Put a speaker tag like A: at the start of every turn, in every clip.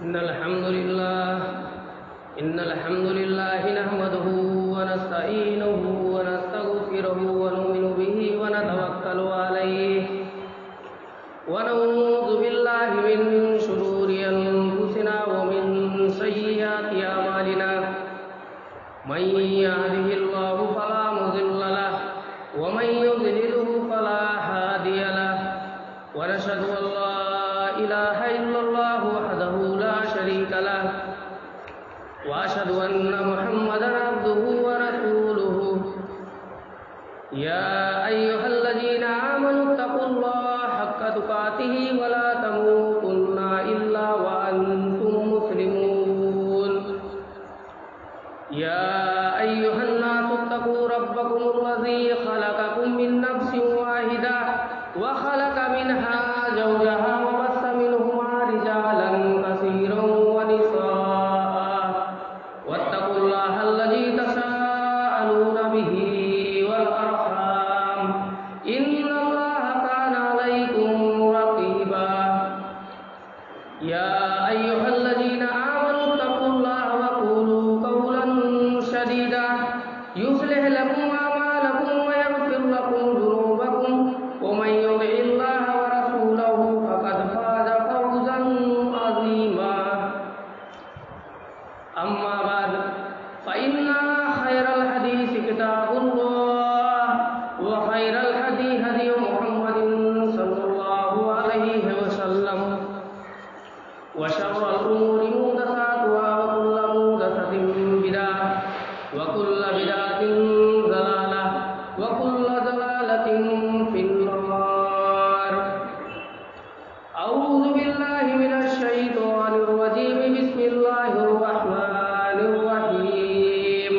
A: إن الحمد لله نحمده ونستعينه ونستغفره ونؤمن به ونتوكل عليه ونعوذ بالله من شرور أنفسنا ومن سيئات أعمالنا من يهده الله فلا مضل له ومن يضلله فلا هادي له ونشهد أن لا إله إلا الله وحده لا شريك له وأشهد أن محمدا عبده ورسوله يا أيها الذين آمنوا اتقوا الله حق تقاته ولا تموتن إلا وأنتم مسلمون يا أيها الناس اتقوا ربكم الذي خلقكم من نفس واحدة وخلق منها زوجها وبث منهما رجالا كثيرا ونساء واتقوا الله الذي تساءلون به والأرحام إن الله كان عليكم رقيبا يا أيها الذين آمنوا اتقوا الله وقولوا قولا سديدا يصلح لكم أعمالكم ويغفر لكم ذنوبكم ومن يطع الله ورسوله فقد فاز فوزا عظيما أما بعد فإن خير الحديث كتاب الله وخير الهدي هدي محمد صلى الله عليه وسلم وشر الأمور محدثاتها وكل محدثة بدعة وكل بدعة ضلالة وكل ضلالة في النار أعوذ بالله من الشيطان الرجيم بسم الله الرحمن الرحيم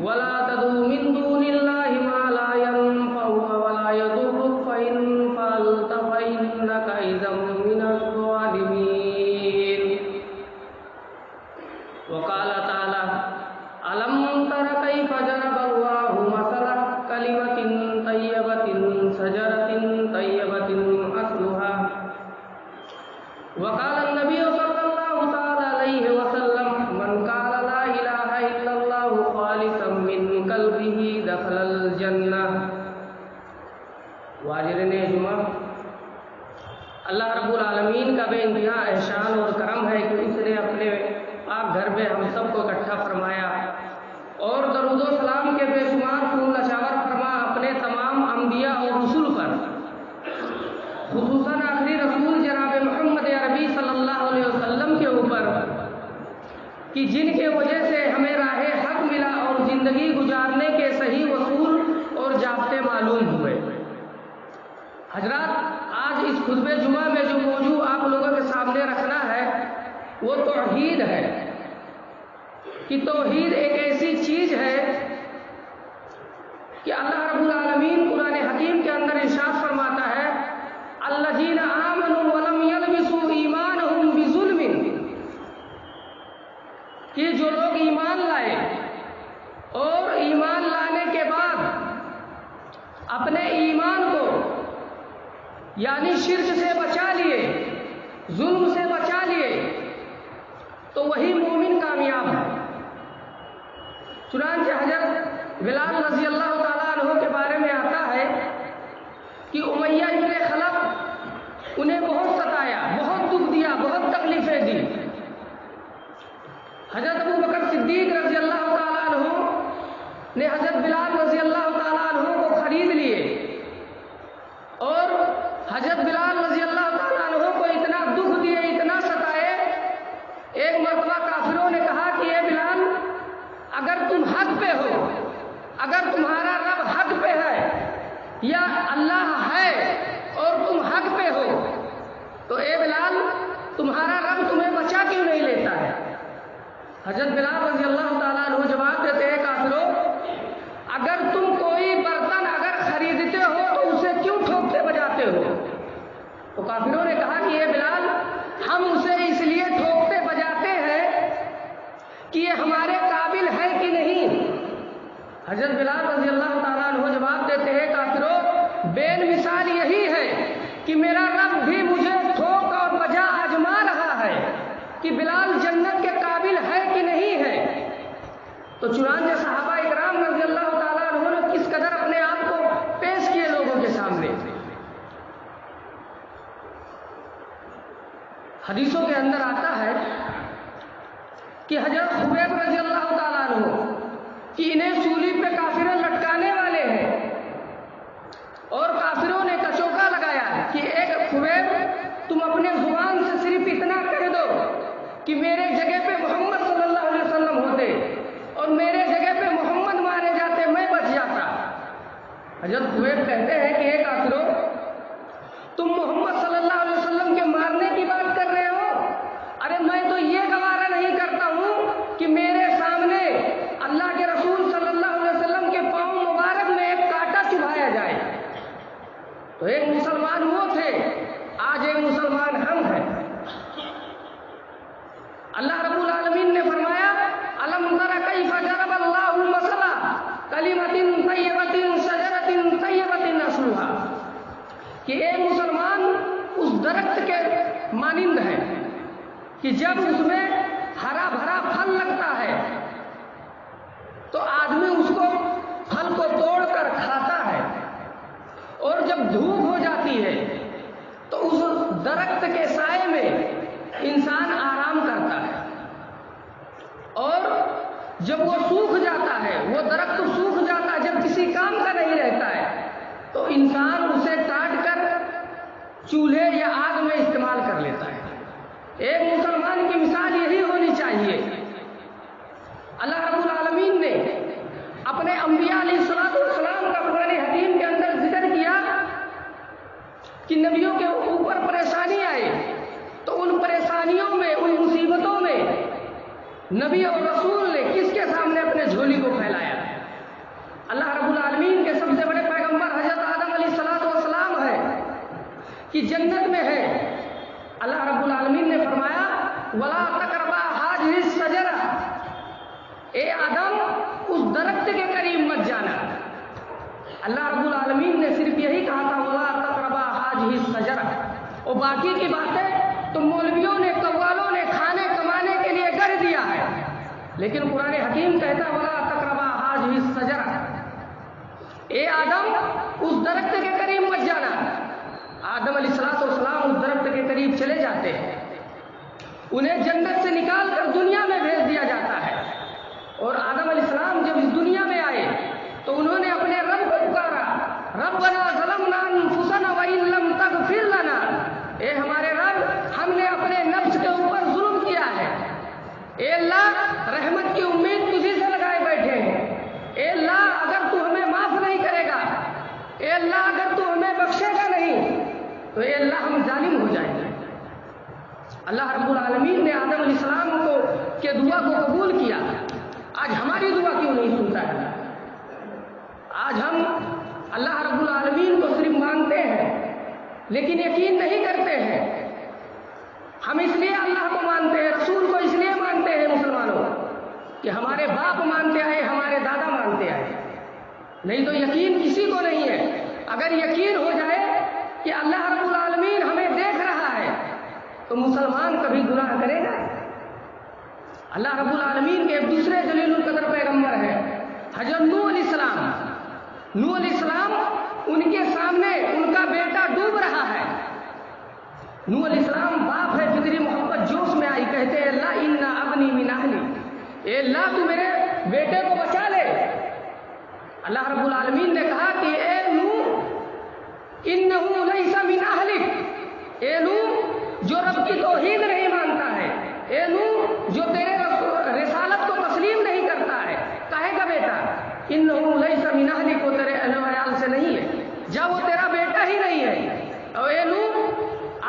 A: ولا تدعوا من دون الله ما لا ينفعك ولا يضرك فإن فعلت فإنك إذا من الظالمين وقال تعالى ألم تر كيف ضرب الله مثلا كلمة طيبة شجرة طيبة أصلها وقال النبي صلى الله تعالى عليه وسلم من قال لا إله إلا الله خالصا من قلبه دخل الجنة واجرین جمعہ اللہ رب العالمین کا بے انتہا احسان اور کرم ہے کہ اس نے اپنے پاک گھر میں ہم سب کو اکٹھا فرمایا اور درود و سلام کے بے شمار پھول نشاور فرما اپنے تمام انبیاء اور رسول پر خصوصاً آخری رسول جناب محمد عربی صلی اللہ علیہ وسلم کے اوپر کہ جن کے وجہ سے ہمیں راہ حق ملا اور زندگی گزارنے کے صحیح اصول اور ضابطے معلوم ہوئے۔ حضرات، آج اس خطبہ جمعہ میں جو موضوع آپ لوگوں کے سامنے رکھنا ہے وہ توحید ہے کہ توحید ایک ایسی چیز ہے کہ اللہ رب العالمین قرآن حکیم کے اندر ارشاد فرماتا ہے الذین آمنوا ولم یلبسوا ایمانہم بظلم، کہ جو لوگ ایمان لائے اور ایمان لانے کے بعد اپنے ایمان کو یعنی شرک سے بچا لیے، ظلم سے بچا لیے، تو وہی مومن کامیاب ہے۔ چنانچہ حضرت بلال رضی اللہ تعالیٰ عنہ کے بارے میں آتا ہے کہ امیہ ابن خلف انہیں بہت ستایا، بہت دکھ دیا، بہت تکلیفیں دی۔ حضرت ابو بکر صدیق رضی اللہ تعالیٰ عنہ نے حضرت بلال رضی اللہ تعالیٰ عنہ کو خرید لیے اور حضرت بلال رضی اللہ تعالیٰ عنہ کو اتنا دکھ دیے، اتنا ستائے، ایک مرتبہ کافروں نے کہا کہ اے بلال، اگر تم حق پہ ہو، اگر تمہارا رب حق پہ ہے یا اللہ ہے اور تم حق پہ ہو تو اے بلال تمہارا رب تمہیں بچا کیوں نہیں لیتا ہے؟ حضرت بلال رضی اللہ تعالیٰ عنہ جواب دیتے ہیں کافروں، اگر تم کوئی برتن اگر خریدتے ہو تو اسے کیوں ٹھوکتے بجاتے ہو؟ تو کافروں نے کہا کہ اے بلال، ہم اسے اس لیے ٹھوکتے بجاتے ہیں کہ یہ ہمارے قابل ہے کہ نہیں۔ حضرت بلال رضی اللہ تعالیٰ عنہ جواب دیتے ہیں کافروں، بین مثال یہی ہے کہ میرا رب بھی مجھے ٹھوک اور بجا آزما رہا ہے کہ بلال جنت کے قابل ہے کہ نہیں ہے۔ تو چنانچہ صحابہ اکرام رضی اللہ تعالیٰ عنہ نے کس قدر اپنے آپ کو پیش کیے لوگوں کے سامنے۔ حدیثوں کے اندر آتا ہے کہ حضرت خبیب رضی اللہ تعالیٰ عنہ کہ انہیں سولی پہ کافروں لٹکانے والے ہیں، اور کافروں نے کچوکا لگایا کہ ایک خبیب تم اپنے زبان سے صرف اتنا کہہ دو کہ میرے جگہ پہ محمد صلی اللہ علیہ وسلم ہوتے اور میرے جگہ پہ محمد مارے جاتے، میں بچ جاتا۔ حضرت خبیب کہتے ہیں کہ اے کافروں، تم محمد صلی اللہ علیہ وسلم کے مارنے کی بات کر رہے ہو؟ ارے میں تو یہ گوارا نہیں کرتا ہوں کہ میرے سامنے اللہ کے رسول صلی اللہ علیہ وسلم کے پاؤں مبارک میں ایک کانٹا چبھایا جائے۔ تو ایک مسلمان وہ تھے، آج ایک مسلمان ہم ہیں۔ اللہ رب العالمین نے فرمایا الم تر کیف ضرب اللہ مثلا کلمۃ طیبۃ شجرۃ طیبۃ اصلها، کہ ایک مسلمان اس درخت کے مانند ہے کہ جب اس میں ہرا بھرا پھل لگتا ہے تو آدمی اس کو پھل کو توڑ کر کھاتا ہے، اور جب دھوپ ہو جاتی ہے تو اس درخت کے سائے میں انسان آرام کرتا ہے، اور جب وہ سوکھ جاتا ہے، وہ درخت سوکھ جاتا ہے، جب کسی کام کا نہیں رہتا ہے تو انسان اسے کاٹ کر چولہے یا آگ میں استعمال کر لیتا ہے۔ ایک مسلمان کی مثال یہی ہونی چاہیے۔ اللہ رب العالمین نے اپنے انبیاء علیہ السلام کا قرآن حکیم کے اندر ذکر کیا کہ نبیوں کے اوپر پریشانی آئے تو ان پریشانیوں میں، ان مصیبتوں میں نبی اور رسول نے کس کے سامنے اپنے جھولی کو پھیلایا؟ اللہ رب العالمین کے سب سے بڑے پیغمبر حضرت آدم علیہ السلام ہے کہ جنت میں ہے۔ اللہ رب العالمین نے فرمایا وَلَا تَقْرَبَا هَٰذِهِ الشَّجَرَةَ، اے آدم اس درخت کے قریب مت جانا۔ اللہ رب العالمین نے صرف یہی کہا تھا وَلَا تَقْرَبَا هَٰذِهِ الشَّجَرَةَ، اور باقی کی باتیں تو مولویوں نے، قوالوں نے کھانے کمانے کے لیے کر دیا ہے، لیکن قرآن حکیم کہتا ہے وَلَا تَقْرَبَا هَٰذِهِ الشَّجَرَةَ، اے آدم اس درخت کے قریب مت جانا۔ آدم علیہ السلام اس درخت کے قریب چلے جاتے ہیں، انہیں جنت سے نکال کر دنیا میں بھیج دیا جاتا ہے، اور آدم علیہ السلام جب اس دنیا میں آئے تو انہوں نے اپنے رب کو پکارا ربنا ظلمنا انفسنا وان لم تغفر لنا، اے ہمارے رب ہم نے اپنے نفس کے اوپر ظلم کیا ہے، اے اللہ رحمت کی امید تجھی سے لگائے بیٹھے ہیں، اے اللہ اگر تو ہمیں معاف نہیں کرے گا، اے اللہ اگر تو ہمیں بخشے گا نہیں تو اے اللہ ہم ظالم ہو جائیں گے۔ اللہ رب العالمین نے آدم علیہ السلام کو کے دعا کو قبول کیا۔ آج ہماری دعا کیوں نہیں سنتا ہے؟ آج ہم اللہ رب العالمین کو صرف مانتے ہیں لیکن یقین نہیں کرتے ہیں۔ ہم اس لیے اللہ کو مانتے ہیں، رسول کو اس لیے مانتے ہیں مسلمانوں کہ ہمارے باپ مانتے آئے، ہمارے دادا مانتے آئے، نہیں تو یقین کسی کو نہیں ہے۔ اگر یقین ہو جائے کہ اللہ رب العالمین ہمیں دیکھ رہا ہے تو مسلمان کبھی گناہ کرے گا؟ اللہ رب العالمین کے ایک دوسرے جلیل القدر پیغمبر ہیں حضرت نوح علیہ السلام۔ نوح علیہ السلام ان کے سامنے ان کا بیٹا ڈوب رہا ہے۔ نوح علیہ السلام باپ ہے، فطری محبت جوش میں آئی، کہتے ہیں اللہ ان ابنی من اہلی، اے اللہ تو میرے بیٹے کو بچا لے۔ اللہ رب العالمین نے کہا کہ اے نوح انہ لیس من اہلک، اے نوح جو رب کی توحید نہیں مانتا ہے، اے نوح جو تیرے رسالت کو تسلیم نہیں کرتا ہے، کہے گا بیٹا انہ لیس من اہلک، وہ تیرے اہل و عیال سے نہیں ہے، جا وہ تیرا بیٹا ہی نہیں ہے۔ اور اے نوح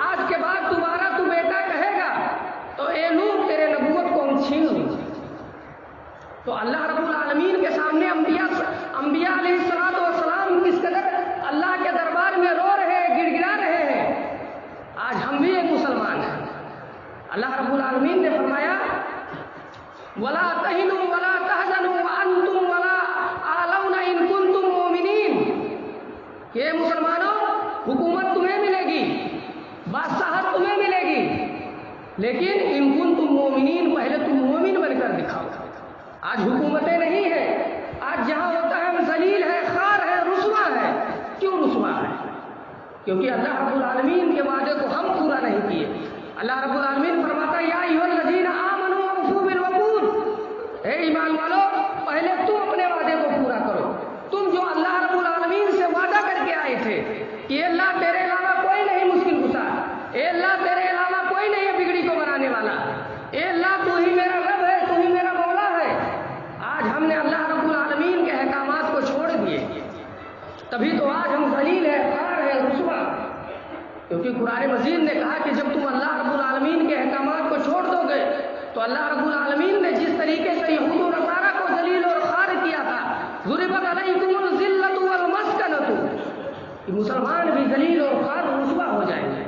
A: آج کے بعد دوبارہ تو بیٹا کہے گا تو اے نوح تیرے نبوت کو ہم چھین لیں۔ تو اللہ رب العالمین کے سامنے انبیاء علیہ السلام کس قدر اللہ کے دربار میں رو رہے ہیں، گڑ گڑا رہے ہیں۔ آج ہم بھی ایک مسلمان ہیں۔ اللہ رب العالمین نے فرمایا وَلَا تَهِنُوا وَلَا تَحْزَنُوا وَأَنْتُمْ وَالْأَعْلَوْنَ إِن كُنتُم مُؤْمِنِينَ، کہ مسلمانوں حکومت تمہیں ملے گی، بادشاہت تمہیں ملے گی، لیکن ان کنتم آج حکومتیں نہیں ہیں، آج جہاں ہوتا ہے ہم ذلیل ہے، خوار ہے، رسوا ہے۔ کیوں رسوا ہے؟ کیونکہ اللہ رب العالمین کے وعدے کو ہم پورا نہیں کیے۔ اللہ رب العالمین فرماتا ہے یا ایھا الذین آمنوا اوفوا بالعقود، اے ایمان والو پہلے تم اپنے وعدے کو پورا کرو۔ تم جو اللہ رب العالمین سے وعدہ کر کے آئے تھے کہ اللہ تیرے علاوہ کوئی نہیں مشکل کشا، اے اللہ تیرے علاوہ کوئی نہیں ہے بگڑی کو بنانے والا، اے اللہ تو ہی میرا رب ہے، تو ہی میرا مولا ہے۔ آج ہم نے اللہ رب العالمین کے احکامات کو چھوڑ دیے، تبھی تو آج ہم ذلیل ہے، خوار ہے، رسوا۔ کیونکہ قرآن مجید نے کہا کہ جب تم اللہ رب العالمین کے احکامات کو چھوڑ دو گے تو اللہ رب العالمین نے جس طریقے سے یہود و نصارہ کو ذلیل اور خوار کیا تھا، ضربت علیکم الذلۃ والمسکنۃ، کہ مسلمان بھی ذلیل اور خوار و رسوا ہو جائیں گے۔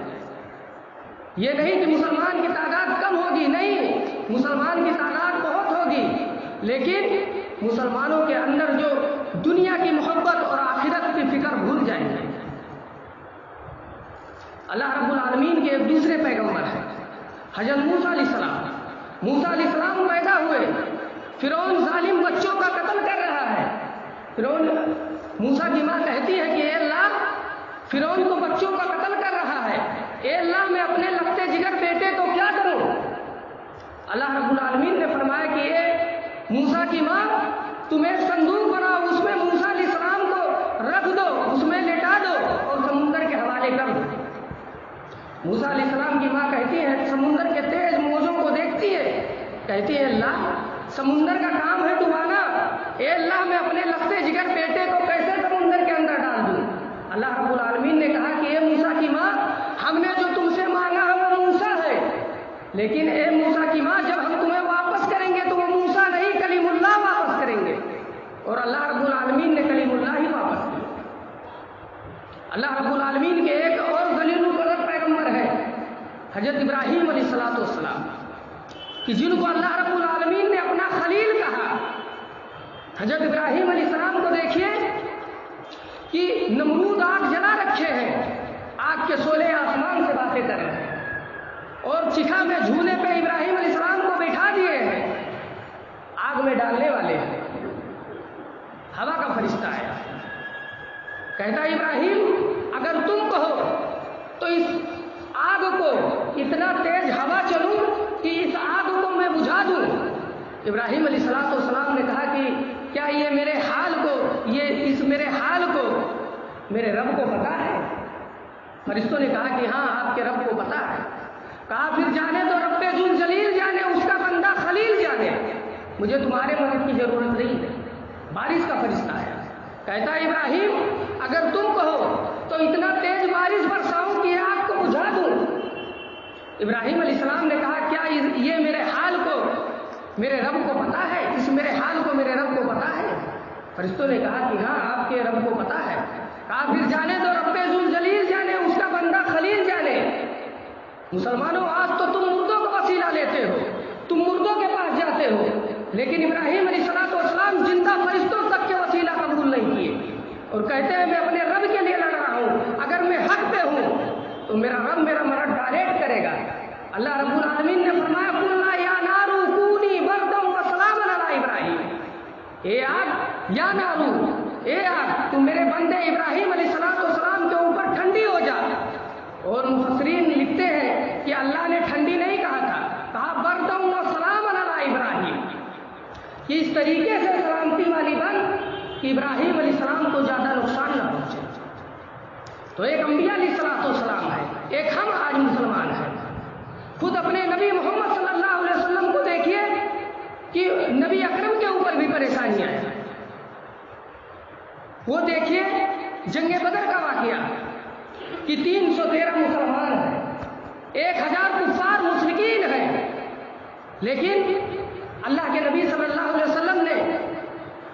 A: یہ نہیں کہ مسلمان کی تعداد کم ہوگی، نہیں، مسلمان کی تعداد بہت ہوگی، لیکن مسلمانوں کے اندر جو دنیا کی محبت اور آخرت کی فکر بھول جائیں گے۔ اللہ رب العالمین کے ایک دوسرے پیغمبر ہیں حضرت موسیٰ علیہ السلام۔ موسیٰ علیہ السلام پیدا ہوئے، فرعون ظالم بچوں کا قتل کر رہا ہے۔ فرعون، موسیٰ کی ماں کہتی ہے کہ اے اللہ فرعون تو بچوں کا قتل کر رہا ہے، اے اللہ میں اپنے لگتے جگر بیٹے کو کیا کروں؟ اللہ رب العالمین نے فرمایا کہ اے موسیٰ کی ماں تم ایک صندوق بناؤ، اس میں موسیٰ علیہ السلام کو رکھ دو، اس میں لٹا دو اور سمندر کے حوالے کر دو۔ موسیٰ علیہ السلام کی ماں کہتی ہے، سمندر کے تیز موجوں کو دیکھتی ہے، کہتی ہے اللہ سمندر کا کام ہے ڈبانا، اے اللہ میں اپنے لگتے جگر بیٹے کو کیسے سمندر کے اندر ڈال دوں؟ اللہ رب العالمین نے کہا کہ اے موسیٰ کی ماں ہم نے جو تم سے مانگا ہے وہ موسیٰ ہے، لیکن اے موسیٰ کی ماں جب ہم تمہیں واپس کریں گے تو وہ موسیٰ نہیں کلیم اللہ واپس کریں گے۔ اور اللہ رب العالمین نے کلیم اللہ ہی واپس کیا۔ اللہ رب العالمین کے ایک اور ذلیل القدر پیغمبر ہے حضرت ابراہیم علیہ السلام، کہ جن کو اللہ رب العالمین نے اپنا خلیل کہا۔ حضرت ابراہیم علیہ السلام کو دیکھیے کہ نمرود آگ جلا رکھے ہیں، آگ کے شعلے آسمان سے باتیں کر رہے ہیں، اور چکھا میں جھولے پہ ابراہیم علیہ السلام کو بٹھا دیے ہیں، آگ میں ڈالنے والے ہیں۔ ہوا کا فرشتہ آیا، کہتا ابراہیم اگر تم کہو تو اس آگ کو اتنا تیز ہوا چلوں کہ اس آگ کو میں بجھا دوں۔ ابراہیم علیہ السلام نے کہا کہ کیا یہ میرے حال کو، اس میرے حال کو میرے رب کو پتا ہے؟ فرشتوں نے کہا کہ ہاں آپ کے رب کو پتا ہے۔ کہا پھر جانے تو رب ذوالجلیل جانے، اس کا بندہ خلیل جانے، مجھے تمہارے مدد کی ضرورت نہیں ہے۔ بارش کا فرشتہ آیا، کہتا ابراہیم اگر تم کہو تو اتنا تیز بارش برساؤں کہ آگ کو بجھا دوں۔ ابراہیم علیہ السلام نے کہا کیا یہ میرے حال کو میرے رب کو پتا ہے؟ اس میرے حال کو میرے رب کو پتا ہے؟ فرشتوں نے کہا کہ ہاں آپ کے رب کو پتا ہے۔ کہا پھر جانے تو رب ذوالجلیل جانے، اس کا بندہ خلیل جانے۔ مسلمانوں آج تو تم مردوں کا وسیلہ لیتے ہو، تم مردوں کے پاس جاتے ہو، لیکن ابراہیم علیہ السلام زندہ فرشتوں تک کے وسیلہ قبول نہیں کیے، اور کہتے ہیں میں اپنے رب کے لیے لڑ رہا ہوں، اگر میں حق پہ ہوں تو میرا رب میرا مرد ڈائریکٹ کرے گا۔ اللہ رب العالمین نے فرمایا قلنا یا نارو کونی بردا وسلاما علی ابراہیم، اے آگ، یا نارو، اے آگ تم میرے بندے ابراہیم علیہ السلام کے اوپر ٹھنڈی ہو جا۔ اور مفسرین لکھتے ہیں کہ اللہ نے ٹھنڈی نہیں کہا تھا، کہا بردا وسلاما علی ابراہیم، کہ اس طریقے سے سلامتی والی بن کہ ابراہیم علیہ السلام کو زیادہ نقصان نہ پہنچے۔ تو ایک انبیاء علیہ السلام ہے، ایک ہم آج مسلمان ہیں۔ خود اپنے نبی محمد صلی اللہ علیہ وسلم کو دیکھیے کہ نبی اکرم کے اوپر بھی پریشانیاں ہیں۔ وہ دیکھیے جنگ بدر کا واقعہ کہ 313 مسلمان ہیں، 1000 کفار مشرکین ہیں، لیکن اللہ کے نبی صلی اللہ علیہ وسلم نے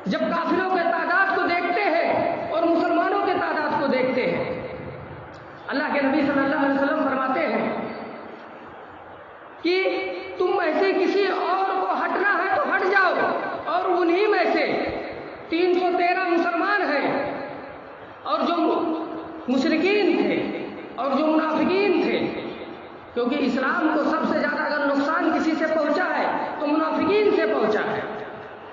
A: جب کافروں کے تعداد کو دیکھتے ہیں اور مسلمانوں کے تعداد کو دیکھتے ہیں، اللہ کے نبی صلی اللہ علیہ وسلم فرماتے ہیں کہ تم ایسے کسی اور کو ہٹنا ہے تو ہٹ جاؤ، اور انہی میں سے 313 مسلمان ہیں، اور جو مشرکین تھے اور جو منافقین تھے، کیونکہ اسلام کو سب سے زیادہ اگر نقصان کسی سے پہنچا ہے تو منافقین سے پہنچا ہے۔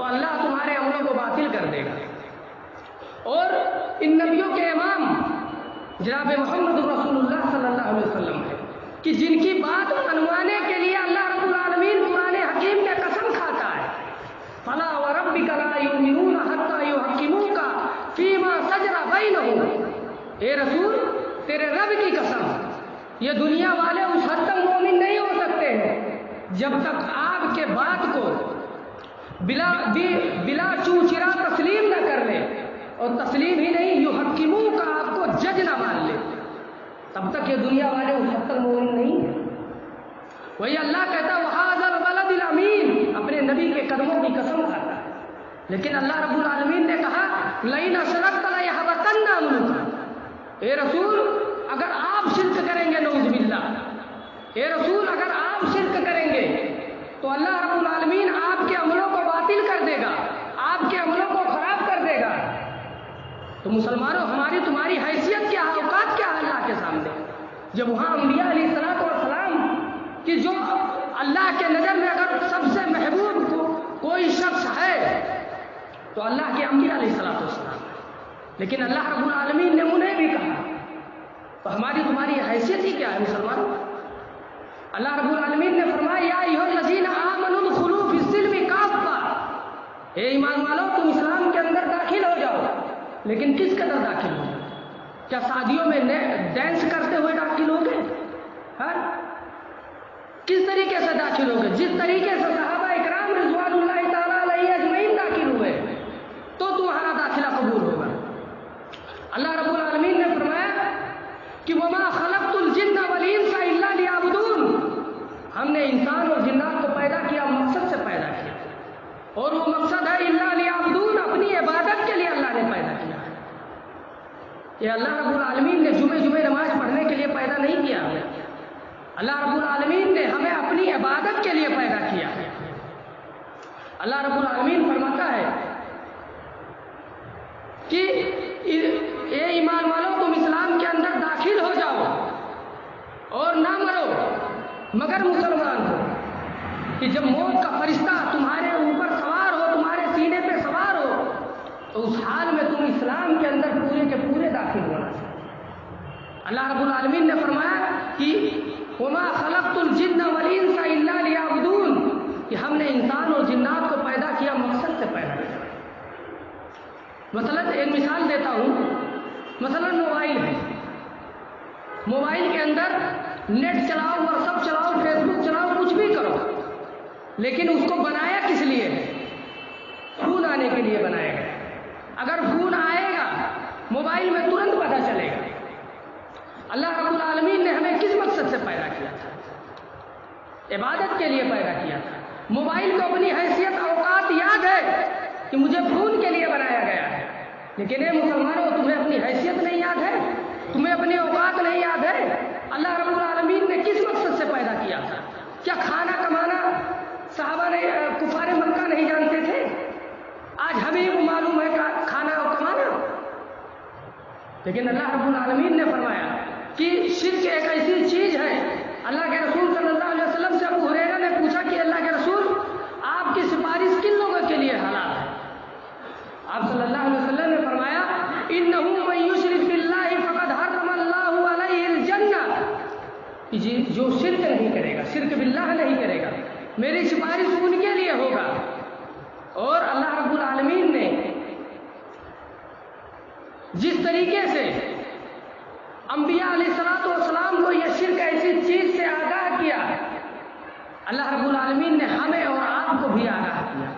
A: تو اللہ تمہارے عملوں کو باطل کر دے گا۔ اور ان نبیوں کے امام جناب محمد رسول اللہ صلی اللہ علیہ وسلم ہے کہ جن کی بات منوانے کے لیے اللہ رب العالمین قرآن حکیم میں قسم کھاتا ہے، فلا وربک لا یؤمنون حتی یحکموک فیما شجر بینہم، اے رسول تیرے رب کی قسم، یہ دنیا والے اس حد تک مومن نہیں ہو سکتے ہیں جب تک آپ کے بات کو بلا چوچرا تسلیم نہ کر لے، اور تسلیم ہی نہیں یحکموک آپ کو جج نہ مان لے، تب تک یہ دنیا والے اس حد تک مومن نہیں ہیں۔ وہی اللہ کہتا ہے وَهَذَا الْبَلَدِ الْأَمِينَ، اپنے نبی کے قدموں کی قسم کھاتا ہے، لیکن اللہ رب العالمین نے کہا لَئِنْ أَشْرَكْتَ لَيَحْبَطَنَّ عَمَلُكَ، اے رسول اگر آپ شرک کریں گے، نعوذ باللہ، اے رسول اگر آپ شرک کریں گے تو اللہ رب العالمین آپ کے عملوں کو باطل کر دے گا، آپ کے عملوں کو خراب کر دے گا۔ تو مسلمانوں ہماری تمہاری حیثیت کیا ہے، اوقات کیا ہے اللہ کے سامنے، جب وہاں انبیاء علیہ الصلوۃ والسلام کہ جو اللہ کے نظر میں اگر سب سے محبوب کوئی شخص ہے تو اللہ کے انبیاء علیہ الصلوۃ والسلام، لیکن اللہ رب العالمین نے انہیں بھی کہا، تو ہماری تمہاری حیثیت ہی کیا ہے مسلمانوں؟ اللہ رب العالمین نے فرمایا یا ایھا الذین آمنوا ادخلوا فی السلم کافہ، اے ایمان والو تم اسلام کے اندر داخل ہو جاؤ، لیکن کس قدر داخل ہو؟ کیا شادیوں میں ڈانس کرتے ہوئے داخل ہو گئے؟ ہاں کس طریقے سے داخل ہو گئے؟ جس طریقے سے صحابہ اکرام رضوان اللہ تعالیٰ علیہ اجمعین داخل ہوئے تو تمہارا داخلہ قبول ہوگا۔ اللہ رب العالمین نے فرمایا کہ وما خلقت الجن والانس الا لیعبدون، ہم نے انسان اور جنات کو پیدا کیا مقصد سے پیدا کیا، اور وہ مقصد ہے الا لیعبدون، اپنی عبادت کے لیے اللہ نے پیدا کیا ہے۔ یہ اللہ رب العالمین نے جمعے نماز پڑھنے کے لیے پیدا نہیں کیا ہے، اللہ رب العالمین نے ہمیں اپنی عبادت کے لیے پیدا کیا ہے۔ اللہ رب العالمین فرماتا ہے کہ اے ایمان والو تم اسلام کے اندر داخل ہو جاؤ اور نہ مرو مگر مسلمان ہو، کہ جب موت کا فرشتہ تمہارے اوپر سوار ہو، تمہارے سینے پہ سوار ہو، تو اس حال میں تم اسلام کے اندر پورے کے پورے داخل ہونا چاہیے۔ اللہ رب العالمین نے فرمایا کہ وما خلقت الجن والانس الا لیعبدون، کہ ہم نے انسان اور جنات کو پیدا کیا مقصد سے پیدا کیا۔ مثلا ایک مثال دیتا ہوں، مثلا موبائل ہے، موبائل کے اندر نیٹ چلاؤ، واٹس ایپ چلاؤ، فیس بک چلاؤ، کچھ بھی کرو، لیکن اس کو بنایا کس لیے؟ فون آنے کے لیے بنایا گیا۔ اگر فون آئے گا موبائل میں ترنت پتہ چلے گا۔ اللہ رب العالمین نے ہمیں کس مقصد سے پیدا کیا تھا؟ عبادت کے لیے پیدا کیا تھا۔ موبائل کو اپنی حیثیت اوقات یاد ہے کہ مجھے فون کے لیے بنایا گیا ہے، لیکن اے مسلمانوں تمہیں اپنی حیثیت نہیں یاد ہے، تمہیں اپنی اوقات نہیں یاد ہے۔ اللہ رب العالمین نے کس مقصد سے پیدا کیا تھا؟ کیا کھانا کمانا صحابہ نے کفار مکہ نہیں جانتے تھے؟ آج ہمیں وہ معلوم ہے کھانا اور کمانا، لیکن اللہ رب العالمین نے فرمایا کہ شرک ایک ایسی چیز ہے۔ اللہ کے رسول صلی اللہ علیہ وسلم سے ابو ہریرہ نے پوچھا کہ اللہ کے رسول آپ کی سفارش کن لوگوں کے لیے حلال ہے؟ آپ صلی اللہ علیہ وسلم نے فرمایا انہ من یشرک باللہ فقد حرم اللہ علیہ الجنہ، جو شرک نہیں کرے گا، شرک باللہ نہیں کرے گا، میری سفارش ان کے لیے ہوگا۔ اور اللہ رب العالمین نے جس طریقے سے انبیاء علیہ الصلوۃ والسلام کو یہ شرک ایسی چیز سے آگاہ کیا، اللہ رب العالمین نے ہمیں اور آپ کو بھی آگاہ کیا۔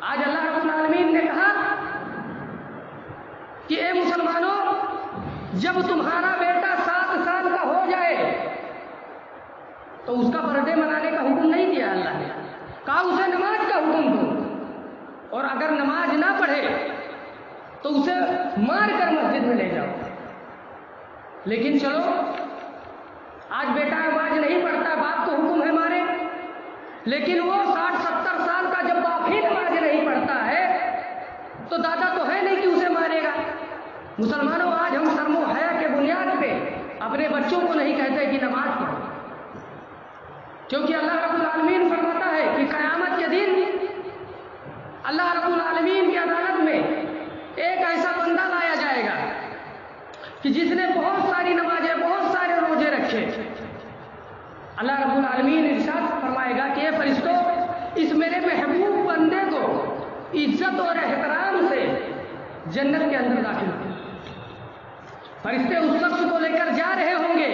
A: آج اللہ رب العالمین نے کہا کہ اے مسلمانوں جب تمہارا بیٹا 7 سال کا ہو جائے تو اس کا برتھ ڈے منانے کا حکم نہیں دیا اللہ نے، کہا اسے نماز کا حکم دو، اور اگر نماز نہ پڑھے تو اسے مار کر مسجد میں لے جاؤ۔ لیکن چلو آج بیٹا نماز نہیں پڑھتا، باپ کو حکم ہے مارے، لیکن وہ 60-70 سال کا جب باپ ہی نماز نہیں پڑھتا ہے تو دادا تو ہے نہیں کہ اسے مارے گا۔ مسلمانوں آج ہم شرم و حیا کے بنیاد پہ اپنے بچوں کو نہیں کہتے کہ نماز پڑھو، کیونکہ اللہ رب العالمین فرماتا ہے کہ قیامت کے دن اللہ رب العالمین کی عدالت میں ایک ایسا بندہ لایا جائے گا کہ جس نے بہت ساری نمازیں، بہت سارے روزے رکھے. اللہ رب العالمین ارشاد فرمائے گا کہ اے فرشتوں، اس میرے محبوب بندے کو عزت اور احترام سے جنت کے اندر داخل کرو. فرشتے اس شخص کو لے کر جا رہے ہوں گے،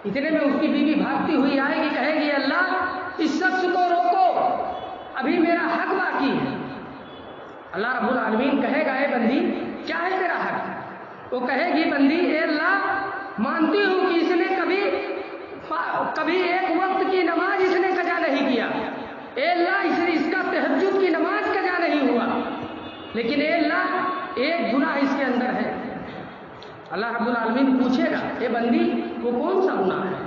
A: اتنے میں اس کی بیوی بھاگتی ہوئی آئے گی، کہے گی اللہ اس شخص کو روکو، ابھی میرا حق باقی ہے. اللہ رب العالمین کہے گا اے بندی کیا ہے تیرا حق؟ وہ کہے گی بندی اے اللہ مانتی ہوں کہ اس نے کبھی ایک وقت کی نماز اس نے قضا نہیں کیا، اے اللہ اس کا تہجد کی نماز قضا نہیں ہوا، لیکن اے اللہ ایک گناہ اس کے اندر ہے. اللہ رب العالمین پوچھے گا اے بندی وہ کون سا گناہ ہے؟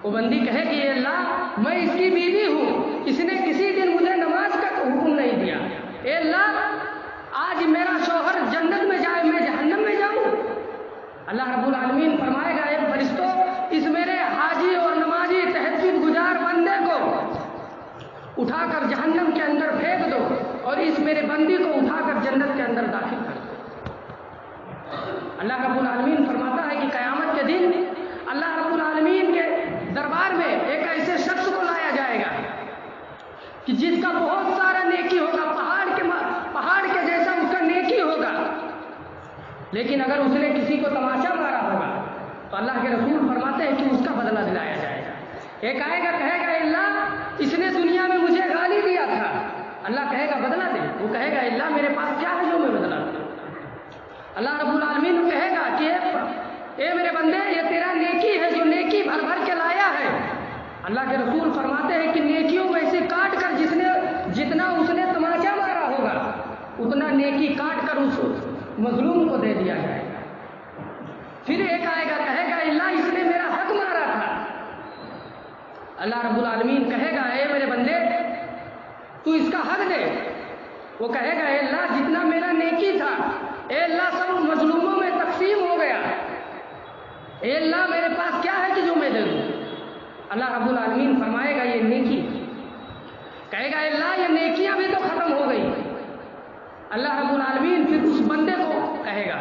A: وہ بندی کہے گی اے اللہ میں اس کی بیوی ہوں، اس نے کسی دن مجھے نماز کا حکم نہیں دیا، اے اللہ آج میرا شوہر جنت میں جائے میں جہنم میں جاؤں. اللہ رب العالمین فرمائے گا اے فرشتوں، اس میرے حاجی اور نمازی تہجد گزار بندے کو اٹھا کر جہنم کے اندر پھینک دو اور اس میرے بندی کو اٹھا کر جنت کے اندر داخل کر دو. اللہ رب العالمین فرماتا ہے کہ قیامت کے دن اللہ رب العالمین کے دربار میں ایک ایسے شخص کو لایا جائے گا کہ جس کا بہت سارا نیکی ہوگا، پہاڑ کے جیسا اس کا نیکی ہوگا، لیکن اگر اس نے کسی کو تماشا مارا ہوگا تو اللہ کے رسول فرماتے ہیں کہ اس کا بدلہ دلایا جائے گا. ایک آئے گا کہے گا اللہ اس نے دنیا میں مجھے گالی دیا تھا، اللہ کہے گا بدلہ دے. وہ کہے گا اللہ میرے پاس کیا ہے جو میں بدلہ دوں؟ اللہ رب العالمین کہے گا کہ اے میرے بندے یہ تیرا نیکی ہے جو نیکی بھر بھر کے لایا ہے. اللہ کے رسول فرماتے ہیں کہ نیکیوں میں سے کاٹ کر جتنا اس نے تماچا مارا ہوگا اتنا نیکی کاٹ کر اس مظلوم کو دے دیا جائے گا. پھر ایک آئے گا کہے گا اللہ اس نے میرا حق مارا تھا. اللہ رب العالمین کہے گا اے میرے بندے تو اس کا حق دے. وہ کہے گا اے اللہ جتنا میرا نیکی تھا اے اللہ سب مظلوموں میں تقسیم ہو گیا، اے اللہ میرے پاس کیا ہے کہ جو میں دے دوں؟ اللہ رب العالمین فرمائے گا یہ نیکی. کہے گا اے اللہ یہ نیکیاں بھی تو ختم ہو گئی. اللہ رب العالمین پھر اس بندے کو کہے گا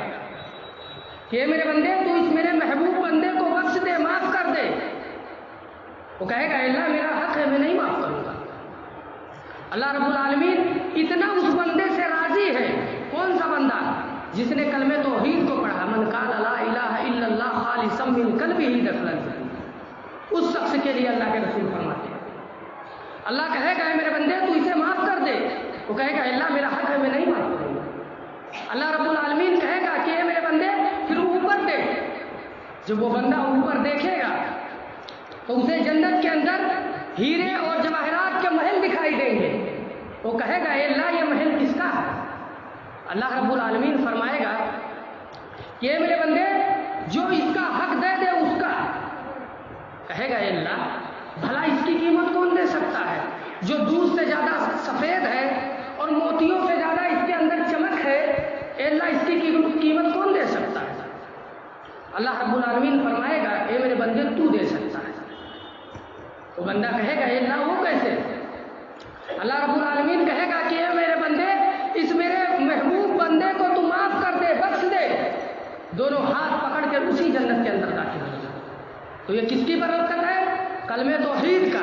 A: کہ میرے بندے تو اس میرے محبوب بندے کو بخش دے، معاف کر دے. وہ کہے گا اللہ میرا حق ہے میں نہیں معاف کروں گا. اللہ رب العالمین اتنا اس بندے سے راضی ہے. کون سا بندہ؟ جس نے کلمہ توحید کو پڑھا، من قال لا الہ الا اللہ خالصا من قلبہ دخل الجنہ. اس شخص کے لیے اللہ کے رسول فرماتے ہیں اللہ کہے گا میرے بندے تو اسے معاف کر دے. وہ کہے گا اللہ میرا حق ہے میں نہیں معاف کروں گا. اللہ رب العالمین کہے گا کہ اے میرے بندے پھر اوپر دیکھ. جب وہ بندہ اوپر دیکھے گا تو اسے جنت کے اندر ہیرے اور جواہرات کے محل دکھائی دیں گے. وہ کہے گا اے اللہ یہ محل کس کا ہے؟ اللہ رب العالمین فرمائے گا کہ اے میرے بندے جو اس کا حق دے دے اس کا. کہے گا اے اللہ بھلا اس کی قیمت کون دے سکتا ہے جو دودھ سے زیادہ سفید ہے اور موتیوں سے زیادہ اس کے اندر چمک ہے؟ اے اللہ اس کی قیمت کون دے سکتا ہے؟ اللہ رب العالمین فرمائے گا اے میرے بندے تو دے سکتا ہے. وہ بندہ کہے گا اے اللہ وہ کیسے؟ اللہ رب العالمین کہے گا کہ اے میرے بندے اس میرے محبوب بندے کو تو معاف کر دے، بخش دے. دونوں ہاتھ پکڑ کے اسی جنت کے اندر داخل ہو جائے. تو یہ کس کی برکت ہے؟ کلمہ توحید کا،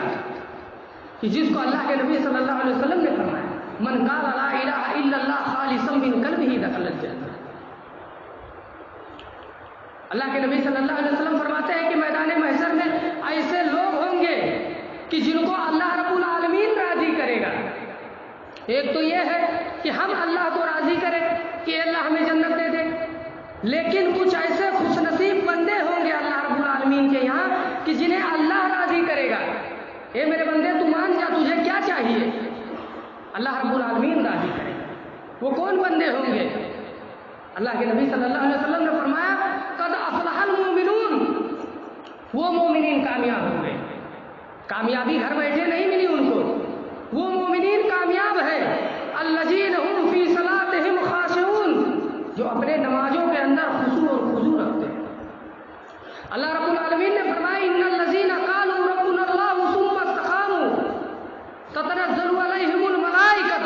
A: کہ جس کو اللہ کے نبی صلی اللہ علیہ وسلم نے فرمایا من قال لا الہ الا اللہ خالصا من قلبہ دخل الجنہ. اللہ کے نبی صلی اللہ علیہ وسلم فرماتے ہیں کہ میدان محشر میں ایسے لوگ ہوں گے کہ جن کو اللہ رب العالمین راضی کرے گا. ایک تو یہ ہے کہ ہم اللہ کو راضی کریں کہ اللہ ہمیں جنت دے دے، لیکن کچھ ایسے خوش نصیب بندے ہوں گے اللہ رب العالمین کے یہاں کہ جنہیں اللہ راضی کرے گا. اے میرے بندے تو مان جا تجھے کیا چاہیے، اللہ رب العالمین راضی کرے گا. وہ کون بندے ہوں گے؟ اللہ کے نبی صلی اللہ علیہ وسلم نے فرمایا قد افلح المؤمنون. وہ مومنین کامیاب ہو گئے. کامیابی گھر بیٹھے نہیں ملی ان کو، وہ مومنین کامیاب ہے الذین هم فی صلاتهم خاشعون، جو اپنے نمازوں کے اندر خشوع اور خضوع رکھتے ہیں. اللہ رب العالمین نے فرمایا ان الذین قالوا ربنا اللہ ثم استقاموا تتنزل علیہم الملائکۃ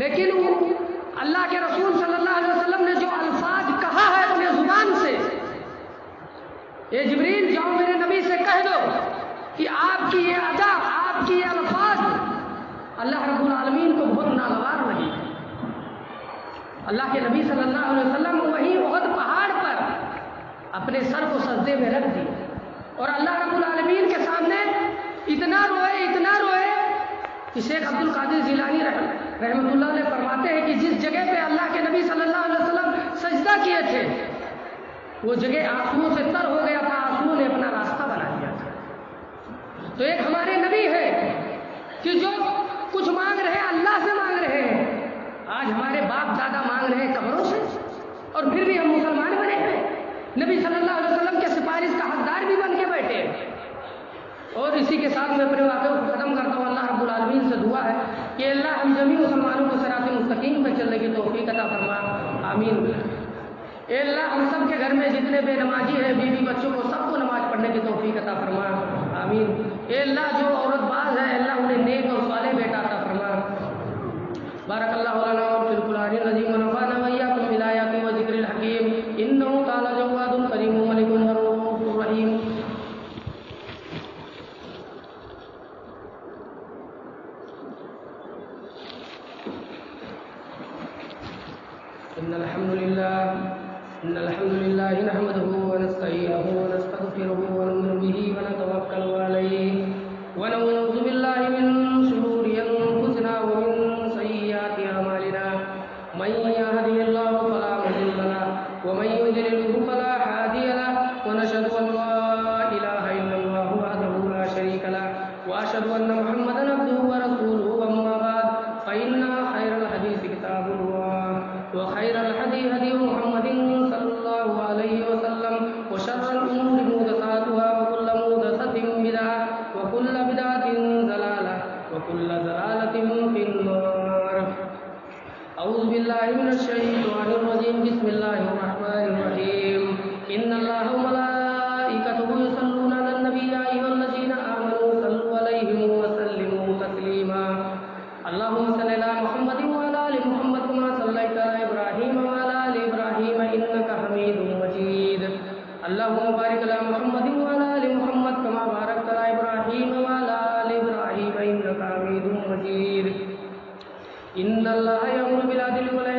A: لیکن اللہ کے رسول صلی اللہ علیہ وسلم نے جو الفاظ کہا ہے اپنے زبان سے، اے جبریل جاؤ میرے نبی سے کہہ دو کہ آپ کی یہ ادا، آپ کی یہ الفاظ اللہ رب العالمین کو بہت ناگوار لگی۔ اللہ کے نبی صلی اللہ علیہ وسلم وہیں احد پہاڑ پر اپنے سر کو سجدے میں رکھ دی اور اللہ رب العالمین کے سامنے اتنا روئے کہ شیخ عبد القادر جیلانی رحمۃ اللہ علیہ فرماتے ہیں کہ جس جگہ پہ اللہ کے نبی صلی اللہ علیہ وسلم سجدہ کیے تھے وہ جگہ آنسوؤں سے تر ہو گیا تھا، آنسوؤں نے اپنا راستہ بنا دیا تھا۔ تو ایک ہمارے نبی ہے کہ جو کچھ مانگ رہے ہیں اللہ سے مانگ رہے ہیں۔ آج ہمارے باپ دادا مانگ رہے ہیں قبروں سے، اور پھر بھی ہم مسلمان بنے ہیں، نبی صلی اللہ علیہ وسلم کے سفارش کا حقدار بھی بن کے بیٹھے ہیں۔ اور اسی کے ساتھ میں اپنے واقعے کو ختم کرتا ہوں۔ اللہ رب العالمین سے دعا ہے کہ اللہ ہم جميع مسلمانوں کو صراط مستقیم پر چلنے کی توفیق عطا فرما، آمین۔ اے اللہ ہم سب کے گھر میں جتنے بے نمازی ہیں، بیوی بچوں کو سب کو نماز پڑھنے کی توفیق عطا فرما، آمین۔ اے اللہ جو عورت باز ہے اللہ انہیں نیک اور صالح بیٹا عطا فرما۔ بارک اللہ لنا فی القرآن العظیم ونفعنا وإياکم بالآیات والذکر الحکیم، انہ تعالی جواد کریم ملک رؤوف رحیم۔ إن الحمد لله نحمده ونستعينه ونستغفره ونؤمن به ونتوكل عليه ونعوذ بالله من شرور أنفسنا ومن سيئات أعمالنا، من يهده الله فلا مضل له ومن يضلل فلا هادي له، ونشهد أن لا إله إلا الله وحده لا شريك له، وأشهد أن محمدا عبده ورسوله، أما بعد فإن خير الحديث كتاب الله وخير الهدي هدي محمد صلى الله عليه وسلم، وشر الأمور محدثاتها وكل محدثة بدعة وكل بدعة ضلالة وكل ضلالة في النار۔ أعوذ بالله من الشيطان الرجيم، بسم الله الرحمن الرحيم۔ إن الله وملائكته يصلون على النبي يا أيها الذين آمنوا صلوا عليه وسلموا تسليما۔ اللهم صل على محمد وعلى آل محمد كما صليت على إبراهيم وعلى آل إبراهيم إنك حميد مجيد۔ اللهم بارك على محمد وعلى آل محمد كما باركت على إبراهيم وعلى آل إبراهيم إنك حميد مجيد۔ إن الله يأمر بالعدل والإحسان